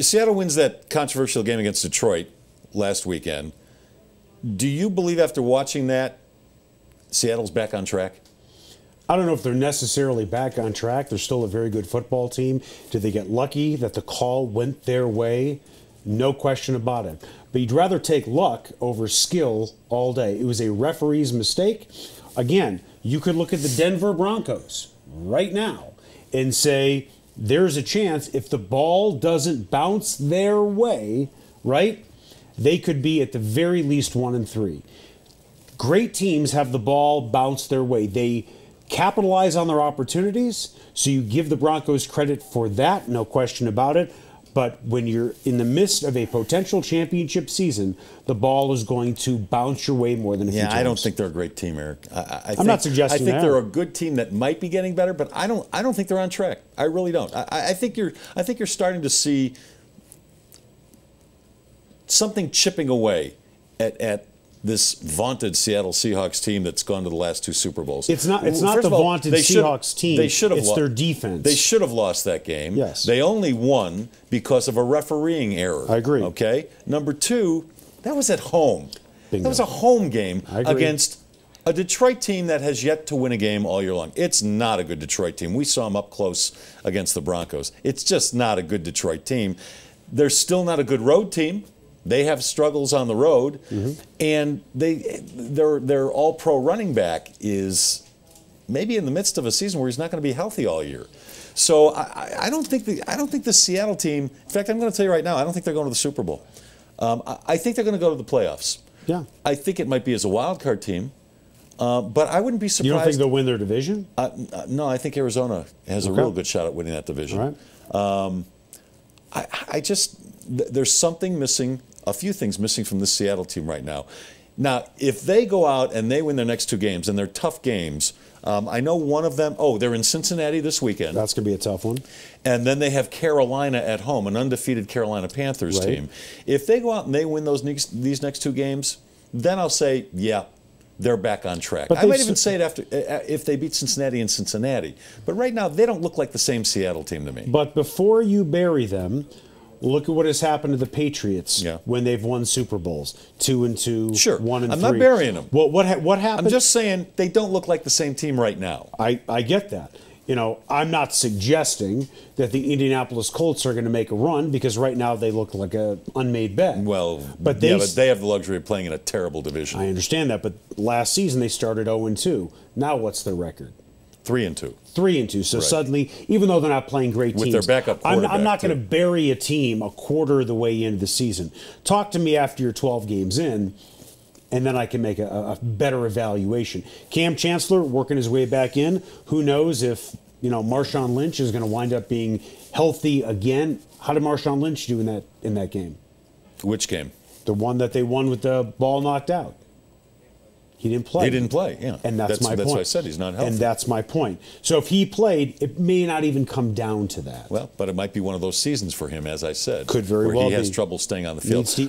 Seattle wins that controversial game against Detroit last weekend. Do you believe after watching that, Seattle's back on track? I don't know if they're necessarily back on track. They're still a very good football team. Did they get lucky that the call went their way? No question about it. But you'd rather take luck over skill all day. It was a referee's mistake. Again, you could look at the Denver Broncos right now and say there's a chance if the ball doesn't bounce their way, right, they could be at the very least 1-3. Great teams have the ball bounce their way. They capitalize on their opportunities, so you give the Broncos credit for that, no question about it. But when you're in the midst of a potential championship season, the ball is going to bounce your way more than a few times. I don't think they're a great team, Eric. I'm not suggesting that. I think they're a good team that might be getting better, but I don't think they're on track. I really don't. I think you're starting to see something chipping away at this vaunted Seattle Seahawks team that's gone to the last 2 Super Bowls. It's not the vaunted Seahawks team. It's their defense. They should have lost that game. Yes. They only won because of a refereeing error. I agree. Okay? Number 2, that was at home. Bingo. That was a home game against a Detroit team that has yet to win a game all year long. It's not a good Detroit team. We saw them up close against the Broncos. It's just not a good Detroit team. They're still not a good road team. They have struggles on the road, and their all-pro running back is maybe in the midst of a season where he's not going to be healthy all year. So I don't think the Seattle team. In fact, I'm going to tell you right now, I don't think they're going to the Super Bowl. I think they're going to go to the playoffs. Yeah, I think it might be as a wild card team, but I wouldn't be surprised. You don't think they'll win their division? No, I think Arizona has a real good shot at winning that division. All right. I just there's something missing. A few things missing from the Seattle team right now. Now, if they go out and they win their next 2 games, and they're tough games, I know one of them, they're in Cincinnati this weekend. That's going to be a tough one. And then they have Carolina at home, an undefeated Carolina Panthers team. If they go out and they win these next 2 games, then I'll say, yeah, they're back on track. I might even say it after if they beat Cincinnati in Cincinnati. But right now, they don't look like the same Seattle team to me. But before you bury them, look at what has happened to the Patriots when they've won Super Bowls. 2-2, sure. 1-3. I'm not burying them. What happened? I'm just saying they don't look like the same team right now. I get that. I'm not suggesting that the Indianapolis Colts are going to make a run because right now they look like an unmade bed. Well, but they have the luxury of playing in a terrible division. I understand that, but last season they started 0-2. Now what's their record? 3-2. 3-2. So suddenly, even though they're not playing great teams, with their backup quarterback, I'm not going to bury a team a quarter of the way into the season. Talk to me after you're 12 games in, and then I can make a better evaluation. Cam Chancellor working his way back in. Who knows if Marshawn Lynch is going to wind up being healthy again? How did Marshawn Lynch do in that game? Which game? The one that they won with the ball knocked out. He didn't play. He didn't play, yeah. And that's my point. That's why I said he's not healthy. And that's my point. So if he played, it may not even come down to that. Well, but it might be one of those seasons for him, as I said. Could very where well be. He has trouble staying on the field.